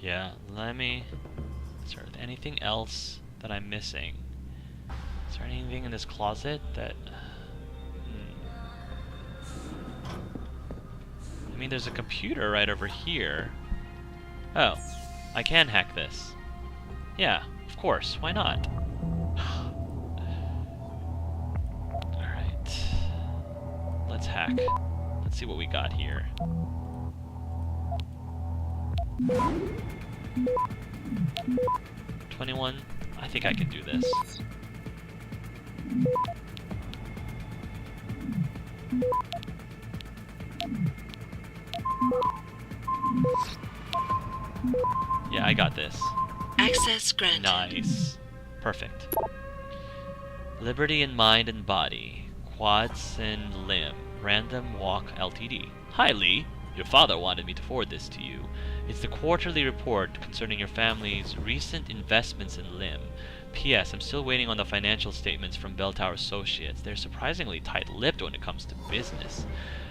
Yeah, let me... Is there anything else that I'm missing? Is there anything in this closet that... I mean, there's a computer right over here. Oh, I can hack this. Yeah, of course, why not? Alright. Let's hack. Let's see what we got here. $21. I think I can do this. Yeah, I got this. Access granted. Nice. Perfect. Liberty in mind and body. Quads and limb. Random walk LTD. Hi, Lee. Your father wanted me to forward this to you. It's the quarterly report concerning your family's recent investments in limb. P.S. I'm still waiting on the financial statements from Bell Tower Associates. They're surprisingly tight-lipped when it comes to business.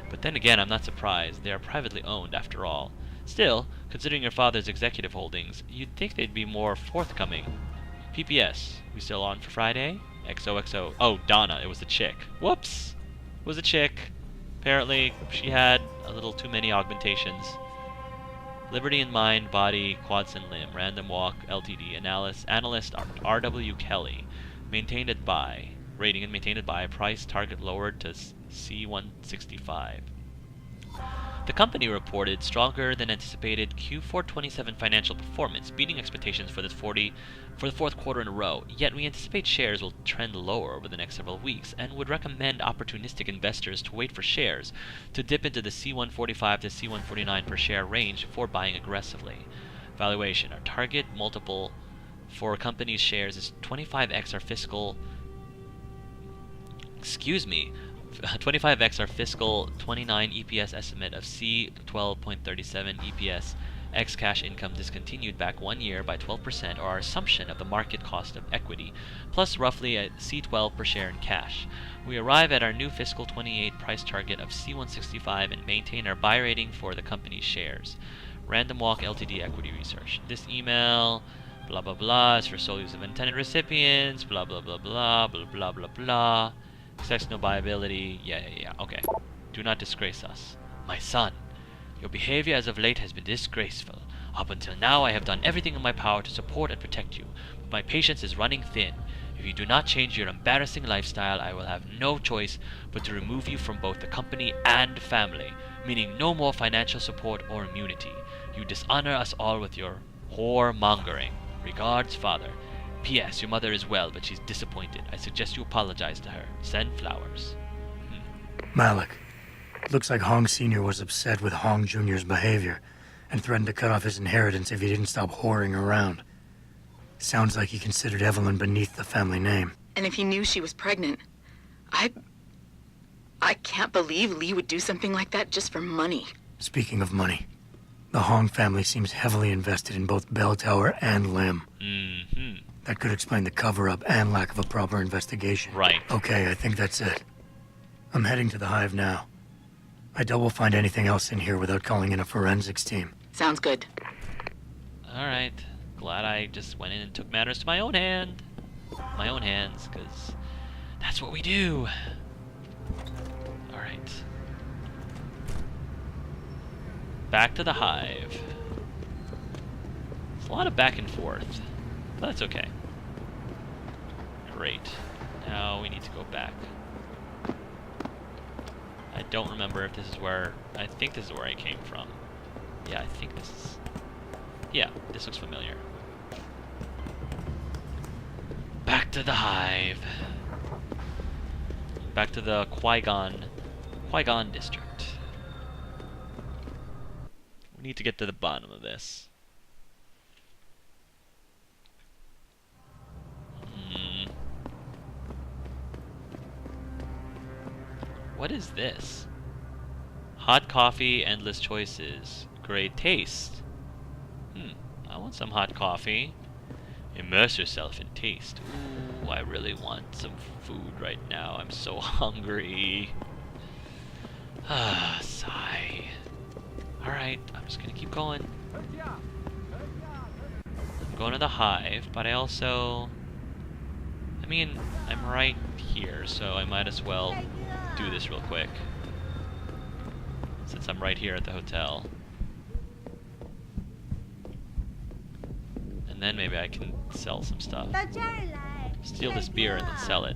But then again, I'm not surprised. They are privately owned, after all. Still, considering your father's executive holdings, you'd think they'd be more forthcoming. PPS, we still on for Friday? XOXO. Oh, Donna, it was a chick. Whoops! It was a chick. Apparently, she had a little too many augmentations. Liberty in mind, body, quads and limb. Random walk, LTD. Analyst R.W. Kelly. Maintained by. Rating and maintained by. Price target lowered to C165. The company reported stronger than anticipated Q4 27 financial performance, beating expectations for the fourth quarter in a row. Yet we anticipate shares will trend lower over the next several weeks and would recommend opportunistic investors to wait for shares to dip into the C145 to C149 per share range before buying aggressively. Valuation. Our target multiple for a company's shares is 25x our fiscal 25x our fiscal 29 EPS estimate of C12.37 EPS x cash income discontinued back 1 year by 12%, or our assumption of the market cost of equity, plus roughly a C12 per share in cash. We arrive at our new fiscal 28 price target of C165 and maintain our buy rating for the company's shares. Random Walk Ltd Equity Research. This email, blah blah blah, is for sole use of intended recipients, blah blah blah blah, blah blah blah blah. Sex no viability, yeah, okay. Do not disgrace us. My son, your behavior as of late has been disgraceful. Up until now, I have done everything in my power to support and protect you, but my patience is running thin. If you do not change your embarrassing lifestyle, I will have no choice but to remove you from both the company and family, meaning no more financial support or immunity. You dishonor us all with your whoremongering. Regards, Father. P.S. Your mother is well, but she's disappointed. I suggest you apologize to her. Send flowers. Malik. Looks like Hong Sr. was upset with Hong Jr.'s behavior and threatened to cut off his inheritance if he didn't stop whoring around. Sounds like he considered Evelyn beneath the family name. And if he knew she was pregnant, I can't believe Lee would do something like that just for money. Speaking of money, the Hong family seems heavily invested in both Bell Tower and Lim. Mm-hmm. That could explain the cover-up and lack of a proper investigation. Right. Okay, I think that's it. I'm heading to the Hive now. I doubt we'll find anything else in here without calling in a forensics team. Sounds good. Alright. Glad I just went in and took matters to my own hands, because that's what we do. Alright. Back to the Hive. It's a lot of back and forth, but that's okay. Great. Now we need to go back. I don't remember if this is where... I think this is where I came from. Yeah, I think this is... Yeah, this looks familiar. Back to the Hive. Back to the Qui-Gon district. We need to get to the bottom of this. What is this? Hot coffee, endless choices. Great taste. I want some hot coffee. Immerse yourself in taste. Ooh, I really want some food right now. I'm so hungry. Ah, sigh. Alright, I'm just gonna keep going. going to the Hive, but I also... I mean, I'm right here, so I might as well do this real quick. Since I'm right here at the hotel. And then maybe I can sell some stuff. Steal this beer and then sell it.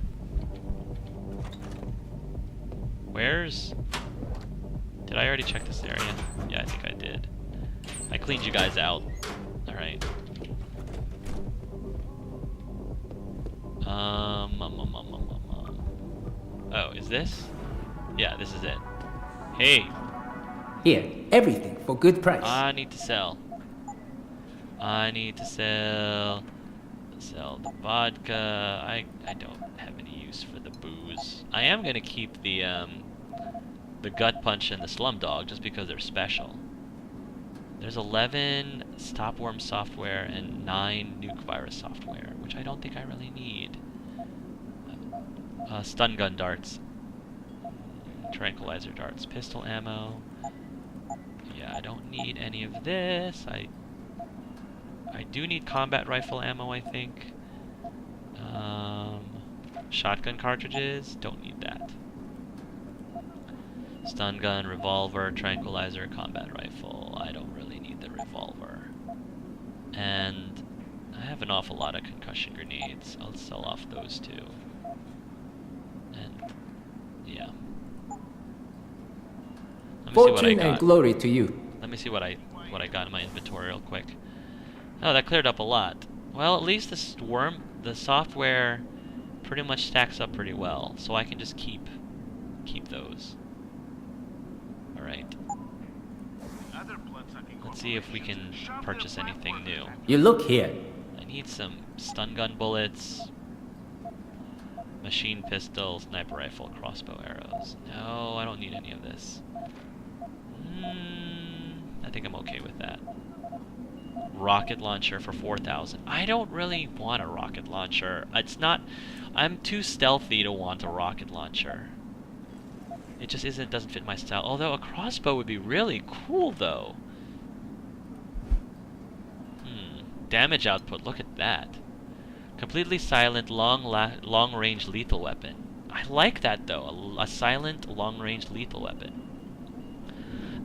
Where's... Did I already check this area? Yeah, I think I did. I cleaned you guys out. Alright. Oh, is this? Yeah, this is it. Hey! Here, everything for good price. I need to sell. I need to sell the vodka. I don't have any use for the booze. I am gonna keep the gut punch and the slum dog just because they're special. There's 11 stopworm software and 9 nuke virus software, which I don't think I really need. Stun gun darts, tranquilizer darts, pistol ammo. Yeah, I don't need any of this. I do need combat rifle ammo, I think. Shotgun cartridges, don't need that. Stun gun, revolver, tranquilizer, combat rifle. I don't really need the revolver. And I have an awful lot of concussion grenades. I'll sell off those too. And yeah. Let me see what I Fortune and got. glory to you. Let me see what I got in my inventory real quick. Oh, that cleared up a lot. Well, at least the software pretty much stacks up pretty well, so I can just keep those. All right. Let's see if we can purchase anything new. You look here. I need some stun gun bullets, machine pistol, sniper rifle, crossbow arrows. No, I don't need any of this. I think I'm okay with that. Rocket launcher for 4,000. I don't really want a rocket launcher. It's not... I'm too stealthy to want a rocket launcher. It just doesn't fit my style. Although a crossbow would be really cool, though. Damage output, look at that. Completely silent, long-range lethal weapon. I like that, though. A silent, long-range lethal weapon.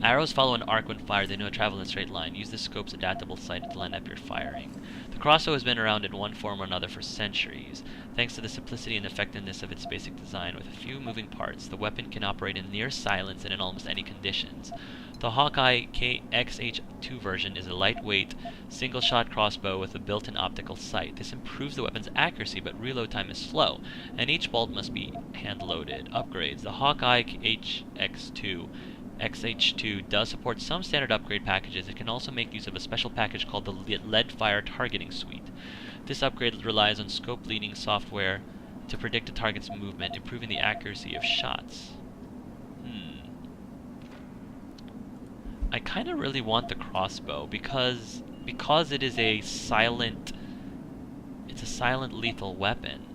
Arrows follow an arc when fired. They know travel in a straight line. Use the scope's adaptable sight to line up your firing. The crossbow has been around in one form or another for centuries. Thanks to the simplicity and effectiveness of its basic design, with a few moving parts, the weapon can operate in near silence and in almost any conditions. The Hawkeye KXH2 version is a lightweight, single-shot crossbow with a built-in optical sight. This improves the weapon's accuracy, but reload time is slow, and each bolt must be hand-loaded. Upgrades. The Hawkeye XH2 does support some standard upgrade packages. It can also make use of a special package called the Lead-Fire Targeting Suite. This upgrade relies on scope-leading software to predict a target's movement, improving the accuracy of shots. I kind of really want the crossbow because it is a silent... It's a silent lethal weapon.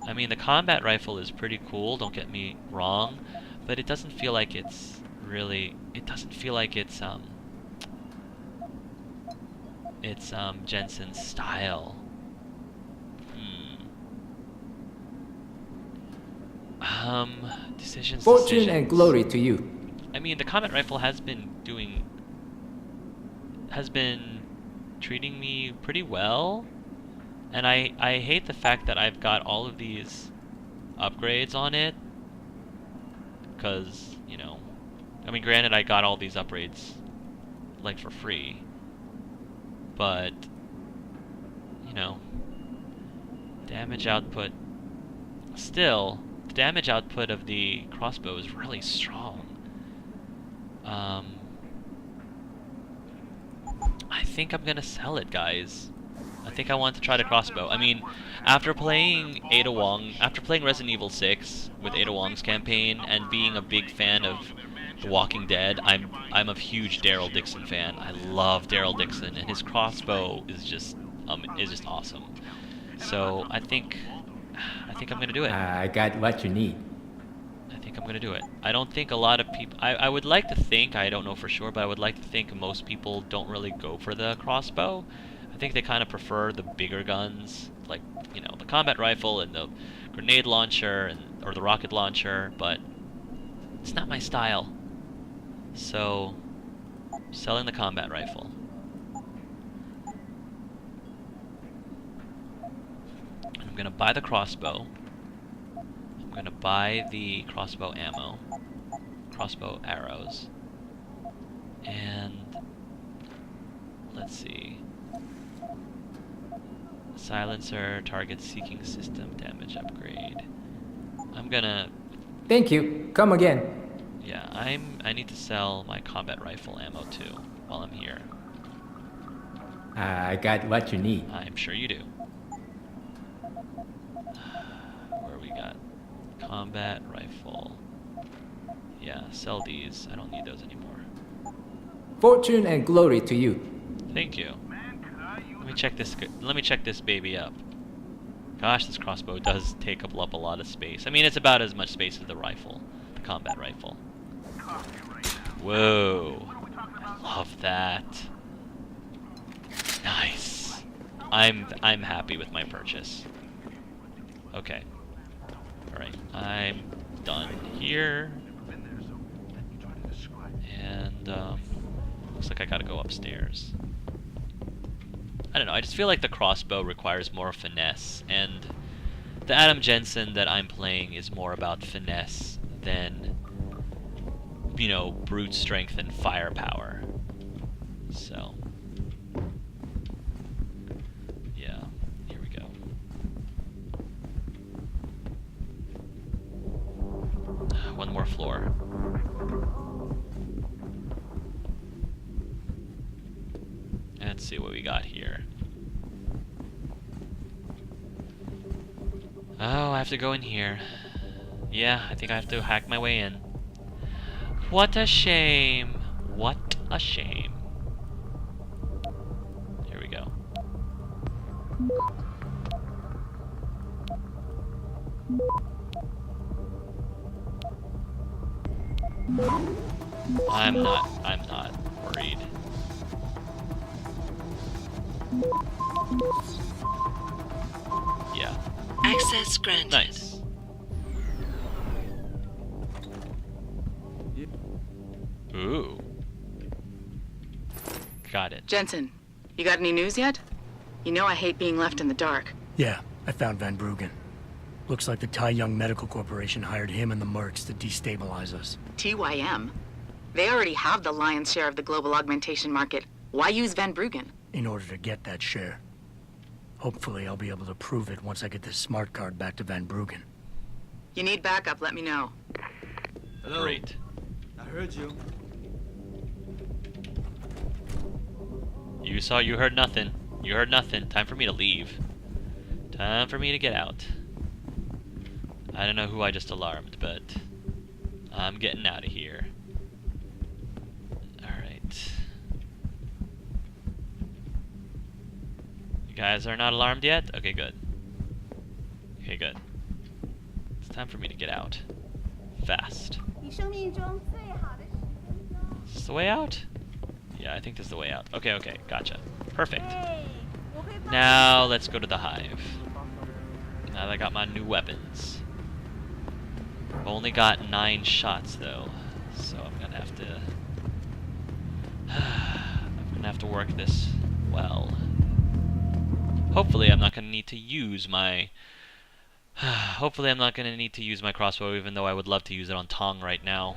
I mean, the combat rifle is pretty cool, don't get me wrong, but it doesn't feel like it's really... It doesn't feel like it's Jensen's style. Decisions. Fortune and glory to you. I mean, the combat rifle has been treating me pretty well. And I hate the fact that I've got all of these upgrades on it. Because, you know... I mean, granted, I got all these upgrades, like, for free. But, you know... Damage output... Still, the damage output of the crossbow is really strong. I think I'm gonna sell it, guys. I think I want to try the crossbow. I mean, after playing Resident Evil 6 with Ada Wong's campaign and being a big fan of The Walking Dead, I'm a huge Daryl Dixon fan. I love Daryl Dixon, and his crossbow is just awesome. So I think I'm gonna do it. I got what you need. I think I'm gonna do it. I don't think a lot of people... I would like to think, I don't know for sure, but I would like to think most people don't really go for the crossbow. I think they kind of prefer the bigger guns, like, you know, the combat rifle and the grenade launcher, or the rocket launcher, but it's not my style. So, selling the combat rifle. I'm gonna buy the crossbow. I'm gonna buy the crossbow ammo, crossbow arrows, and let's see. Silencer, target seeking system, damage upgrade. I'm gonna... Thank you. Come again. Yeah, I need to sell my combat rifle ammo too, while I'm here. I got what you need. I'm sure you do. Where we got? Combat rifle. Yeah, sell these. I don't need those anymore. Fortune and glory to you. Thank you. Let me check this baby up. Gosh, this crossbow does take up a lot of space. I mean, it's about as much space as the rifle, the combat rifle. Whoa, I love that. Nice. I'm happy with my purchase. Okay. All right, I'm done here. And looks like I gotta go upstairs. I don't know, I just feel like the crossbow requires more finesse, and the Adam Jensen that I'm playing is more about finesse than, you know, brute strength and firepower. So, yeah, here we go. One more floor. Let's see what we got here. Oh, I have to go in here. Yeah, I think I have to hack my way in. What a shame. What a shame. Here we go. I'm not worried. Yeah. Access granted. Nice. Ooh. Got it. Jensen, you got any news yet? You know I hate being left in the dark. Yeah, I found Van Bruggen. Looks like the Tai Young Medical Corporation hired him and the mercs to destabilize us. TYM? They already have the lion's share of the global augmentation market. Why use Van Bruggen? In order to get that share. Hopefully I'll be able to prove it once I get this smart card back to Van Bruggen. You need backup, let me know. Hello. Great. I heard you. You heard nothing. You heard nothing. Time for me to leave. Time for me to get out. I don't know who I just alarmed, but I'm getting out of here. Alright. You guys are not alarmed yet? Okay, good. Okay, good. It's time for me to get out. Fast. Is this the way out? Yeah, I think this is the way out. Okay, okay, gotcha. Perfect. Now let's go to the Hive. Now that I got my new weapons. I've only got 9 shots though, so I'm gonna have to work this well. Hopefully I'm not gonna need to use my crossbow, even though I would love to use it on Tong right now.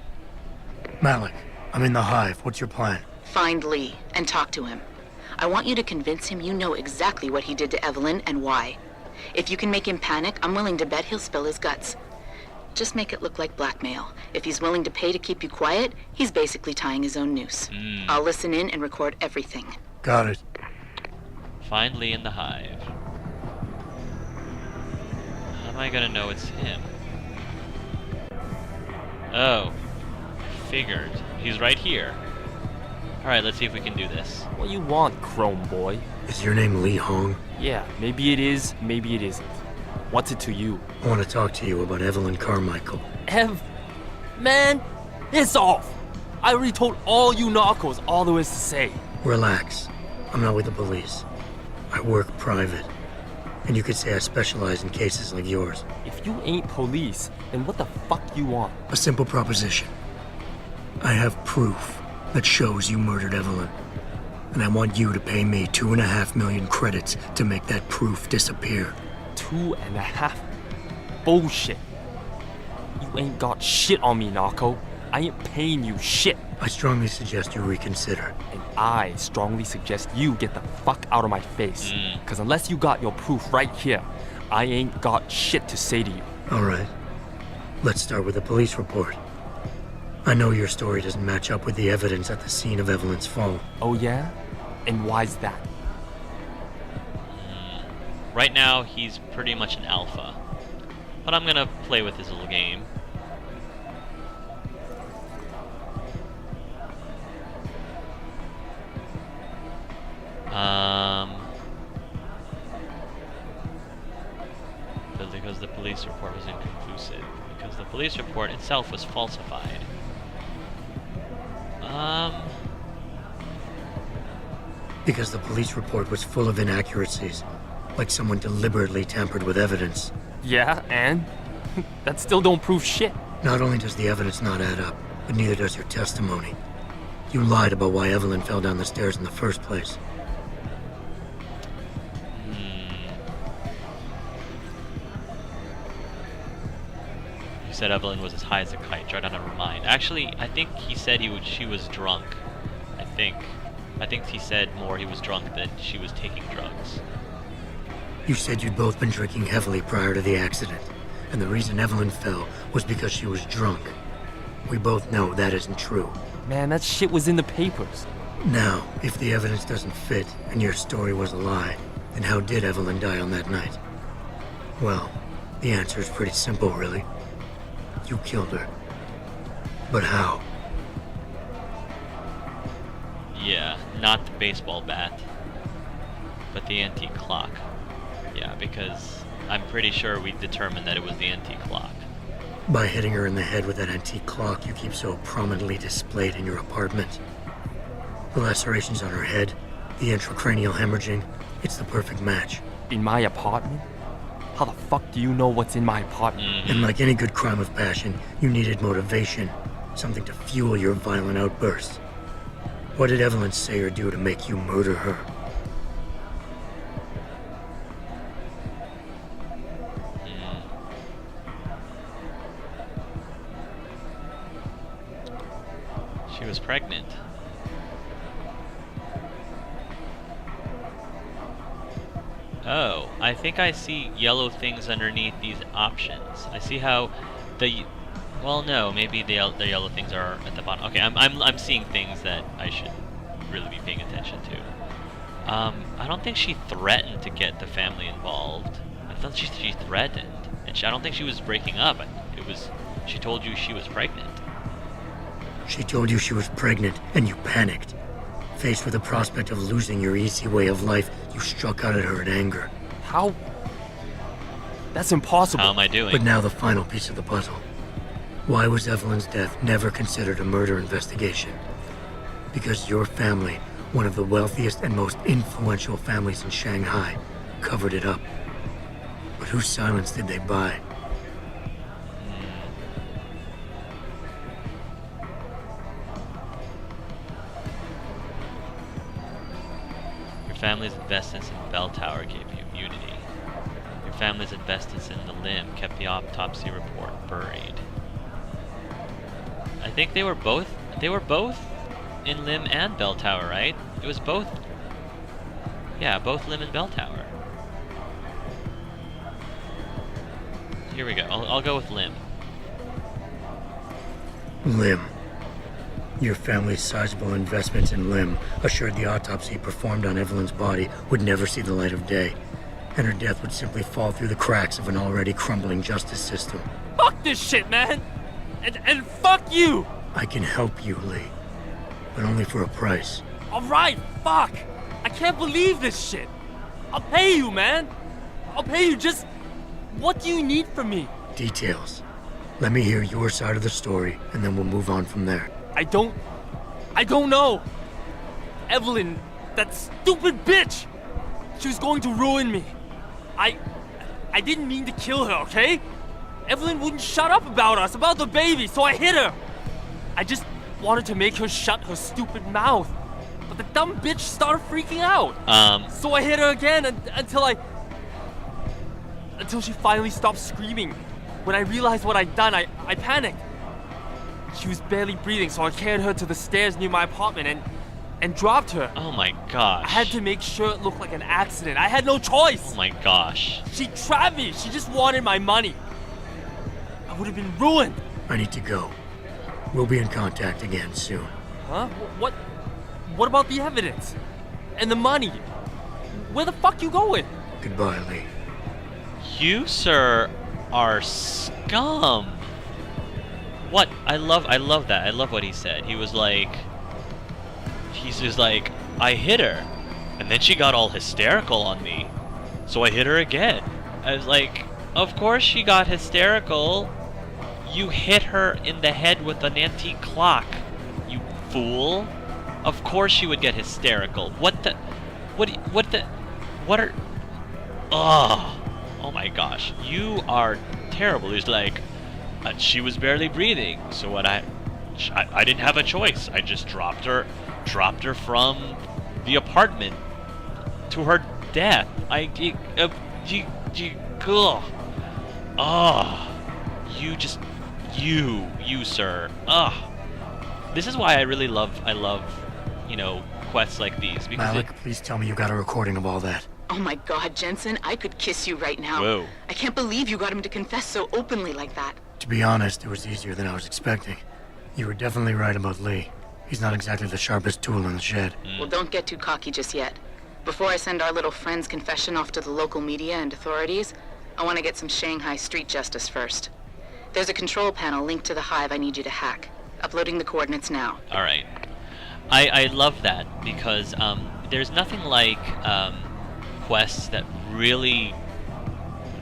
Malik, I'm in the Hive. What's your plan? Find Lee and talk to him. I want you to convince him you know exactly what he did to Evelyn and why. If you can make him panic, I'm willing to bet he'll spill his guts. Just make it look like blackmail. If he's willing to pay to keep you quiet, he's basically tying his own noose. I'll listen in and record everything. Got it. Find Lee in the Hive. How am I gonna know it's him? Oh. Figured. He's right here. Alright, let's see if we can do this. What you want, Chrome Boy? Is your name Lee Hong? Yeah, maybe it is, maybe it isn't. What's it to you? I want to talk to you about Evelyn Carmichael. Man, piss off. I already told all you narcos all there is to say. Relax. I'm not with the police. I work private. And you could say I specialize in cases like yours. If you ain't police, then what the fuck you want? A simple proposition. I have proof that shows you murdered Evelyn. And I want you to pay me 2.5 million credits to make that proof disappear. 2.5? Bullshit. You ain't got shit on me, narco. I ain't paying you shit. I strongly suggest you reconsider. And I strongly suggest you get the fuck out of my face. Cause unless you got your proof right here, I ain't got shit to say to you. All right. Let's start with the police report. I know your story doesn't match up with the evidence at the scene of Evelyn's fall. Oh yeah? And why's that? Right now, he's pretty much an alpha. But I'm gonna play with his little game. Because the police report was inconclusive. Because the police report itself was falsified. Because the police report was full of inaccuracies. Like someone deliberately tampered with evidence. Yeah, and? That still don't prove shit. Not only does the evidence not add up, but neither does your testimony. You lied about why Evelyn fell down the stairs in the first place. He said Evelyn was as high as a kite, tried out of her mind. Actually, I think he said she was drunk. I think he said more he was drunk than she was taking drugs. You said you'd both been drinking heavily prior to the accident, and the reason Evelyn fell was because she was drunk. We both know that isn't true. Man, that shit was in the papers. Now, if the evidence doesn't fit and your story was a lie, then how did Evelyn die on that night? Well, the answer is pretty simple, really. You killed her. But how? Yeah, not the baseball bat, but the antique clock. Yeah, because I'm pretty sure we determined that it was the antique clock. By hitting her in the head with that antique clock you keep so prominently displayed in your apartment. The lacerations on her head, the intracranial hemorrhaging, it's the perfect match. In my apartment? How the fuck do you know what's in my apartment? And like any good crime of passion, you needed motivation, something to fuel your violent outbursts. What did Evelyn say or do to make you murder her? She was pregnant. Oh, I think I see yellow things underneath these options. I see how the... Well, no, maybe the yellow things are at the bottom. Okay, I'm seeing things that I should really be paying attention to. I don't think she threatened to get the family involved. I thought she threatened, and I don't think she was breaking up. It was she told you she was pregnant. She told you she was pregnant, and you panicked. Faced with the prospect of losing your easy way of life, you struck out at her in anger. How? That's impossible. How am I doing? But now the final piece of the puzzle. Why was Evelyn's death never considered a murder investigation? Because your family, one of the wealthiest and most influential families in Shanghai, covered it up. But whose silence did they buy? Your family's investments in Bell Tower gave you immunity. Your family's investments in the limb kept the autopsy report buried. I think they were both in Lim and Bell Tower, right? It was both. Yeah, both Lim and Bell Tower. Here we go. I'll go with Lim. Lim. Your family's sizable investments in Lim assured the autopsy performed on Evelyn's body would never see the light of day, and her death would simply fall through the cracks of an already crumbling justice system. Fuck this shit, man! And fuck you! I can help you, Lee, but only for a price. Alright, fuck! I can't believe this shit! I'll pay you, man! I'll pay you, just... What do you need from me? Details. Let me hear your side of the story, and then we'll move on from there. I don't know. Evelyn, that stupid bitch! She was going to ruin me. I didn't mean to kill her, okay? Evelyn wouldn't shut up about us, about the baby, so I hit her. I just wanted to make her shut her stupid mouth. But the dumb bitch started freaking out. So I hit her again until she finally stopped screaming. When I realized what I'd done, I panicked. She was barely breathing, so I carried her to the stairs near my apartment and dropped her. Oh my gosh. I had to make sure it looked like an accident. I had no choice. Oh my gosh. She trapped me. She just wanted my money. I would have been ruined. I need to go. We'll be in contact again soon. Huh? What about the evidence? And the money? Where the fuck you going? Goodbye, Lee. You, sir, are scum. What? I love that. I love what he said. He's just like, I hit her, and then she got all hysterical on me, so I hit her again. I was like, of course she got hysterical. You hit her in the head with an antique clock, you fool. Of course she would get hysterical. Oh my gosh, you are terrible. He's like, she was barely breathing, so I didn't have a choice. I just dropped her from the apartment to her death. You sir. This is why I love, quests like these. Because Malik, please tell me you got a recording of all that. Oh my God, Jensen, I could kiss you right now. Whoa. I can't believe you got him to confess so openly like that. To be honest, it was easier than I was expecting. You were definitely right about Lee. He's not exactly the sharpest tool in the shed. Well, don't get too cocky just yet. Before I send our little friend's confession off to the local media and authorities, I want to get some Shanghai street justice first. There's a control panel linked to the Hive I need you to hack. Uploading the coordinates now. All right. I love that because there's nothing like quests that really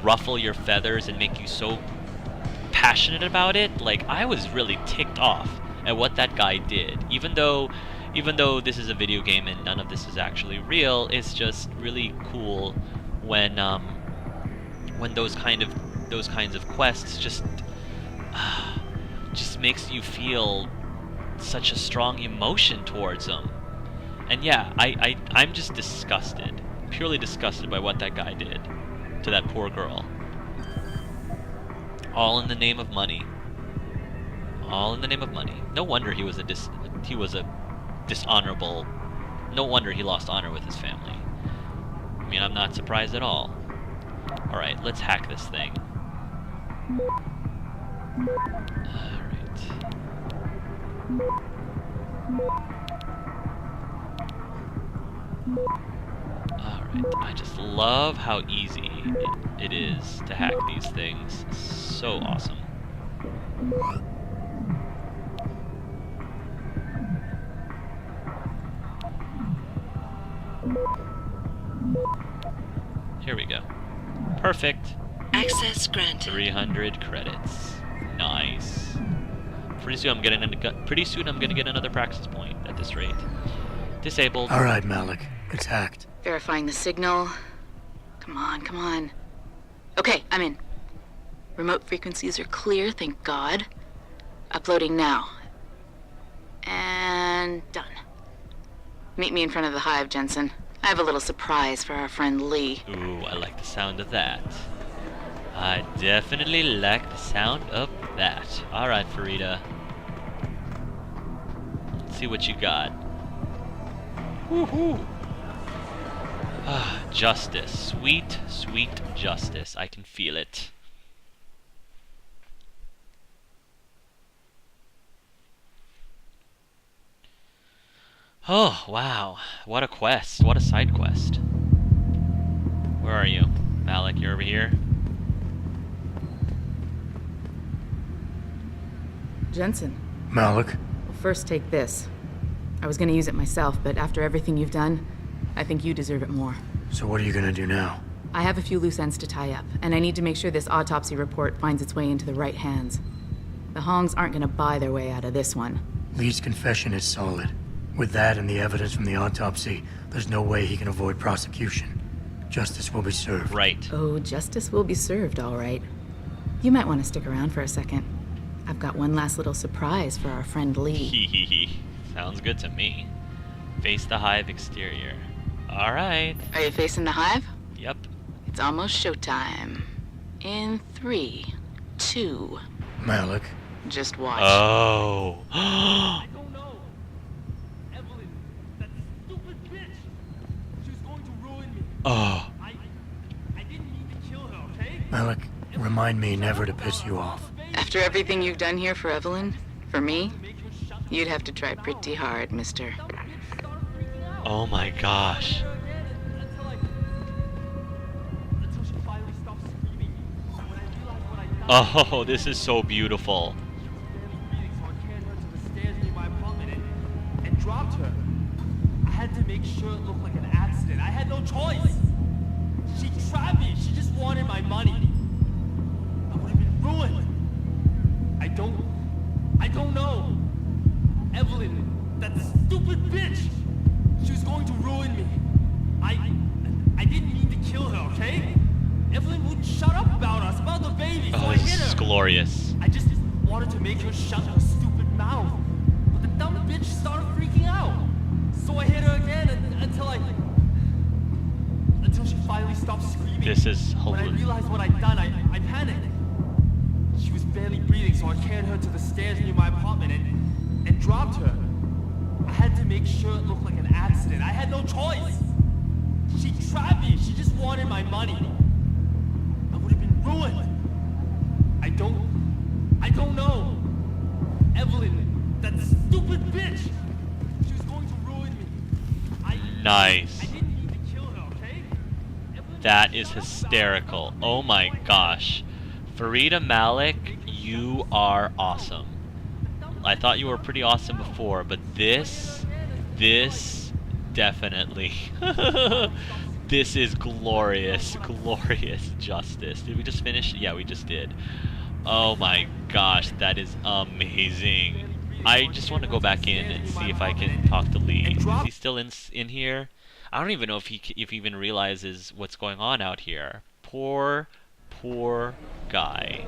ruffle your feathers and make you so passionate about it. Like, I was really ticked off at what that guy did. Even though this is a video game and none of this is actually real, it's just really cool when those kinds of quests just makes you feel such a strong emotion towards them. And yeah, I'm just disgusted, purely disgusted by what that guy did to that poor girl. All in the name of money. All in the name of money. No wonder he was a dishonorable. No wonder he lost honor with his family. I mean, I'm not surprised at all. All right, let's hack this thing. All right. Alright, I just love how easy it is to hack these things. So awesome. Here we go. Perfect. Access granted. 300 credits. Nice. Pretty soon I'm gonna get another praxis point at this rate. Disabled. All right, Malik. It's hacked. Verifying the signal. Come on. Okay, I'm in. Remote frequencies are clear, thank God. Uploading now. And done. Meet me in front of the Hive, Jensen. I have a little surprise for our friend Lee. Ooh, I like the sound of that. I definitely like the sound of that. Alright, Faridah. Let's see what you got. Woohoo! Justice. Sweet, sweet justice. I can feel it. Oh, wow. What a quest. What a side quest. Where are you? Malik, you're over here? Jensen. Malik? Well, first take this. I was gonna use it myself, but after everything you've done, I think you deserve it more. So what are you gonna do now? I have a few loose ends to tie up, and I need to make sure this autopsy report finds its way into the right hands. The Hongs aren't gonna buy their way out of this one. Lee's confession is solid. With that and the evidence from the autopsy, there's no way he can avoid prosecution. Justice will be served. Right. Oh, justice will be served, all right. You might want to stick around for a second. I've got one last little surprise for our friend Lee. Hee hee hee. Sounds good to me. Face the Hive exterior. Alright. Are you facing the Hive? Yep. It's almost showtime. In 3, 2, Malik, just watch. Oh. I don't know. Evelyn, that stupid bitch. She was going to ruin me. Oh. I didn't mean to kill her, okay? Malik, remind me never to piss you off. After everything you've done here for Evelyn, for me, you'd have to try pretty hard, mister. Oh my gosh. Until she finally stopped screaming. When I realized what I'd done, Oh, this is so beautiful. she was barely breathing, so I carried her to the stairs near my apartment and dropped her. I had to make sure it looked like an accident. I had no choice. She trapped me. She just wanted my money. I would have been ruined. I don't know. Evelyn, that stupid bitch. She was going to ruin me. I didn't mean to kill her, okay? Evelyn wouldn't shut up about us, about the baby, so Oh, I hit this is her. glorious. I just wanted to make her shut her stupid mouth. But the dumb bitch started freaking out. So I hit her again until she finally stopped screaming. This is When I hilarious. realized what I'd done, I panicked. She was barely breathing, so I carried her to the stairs near my apartment and dropped her. I had to make sure it looked like an accident. I had no choice. She trapped me. She just wanted my money. I would have been ruined. I don't know. Evelyn, that stupid bitch. She was going to ruin me. Nice. I didn't mean to kill her, okay? Evelyn, That is hysterical. Oh my gosh. Faridah, Malik, you are awesome. I thought you were pretty awesome before, but this definitely. This is glorious, glorious justice. Did we just finish? Yeah, we just did. Oh my gosh, that is amazing. I just want to go back in and see if I can talk to Lee. Is he still in here? I don't even know if he even realizes what's going on out here. Poor guy.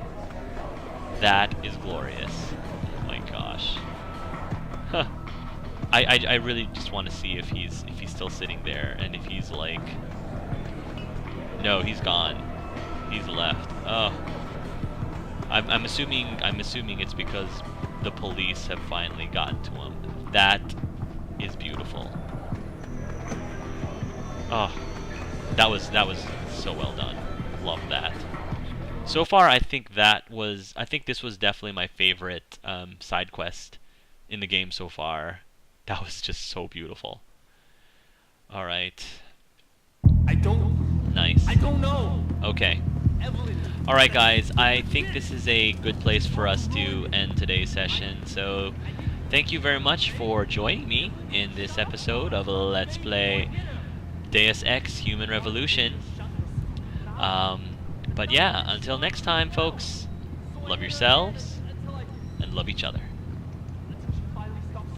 That is glorious. Oh my gosh. Huh. I really just want to see if he's still sitting there and if he's like, no, he's gone. He's left. Oh. I'm assuming it's because the police have finally gotten to him. That is beautiful. Oh, that was so well done. Love that. So far, I think this was definitely my favorite side quest in the game so far. That was just so beautiful. All right. Nice. I don't know. Okay. Evelyn. All right, guys. I think this is a good place for us to end today's session. So, thank you very much for joining me in this episode of Let's Play Deus Ex Human Revolution. But yeah, until next time, folks, love yourselves and love each other.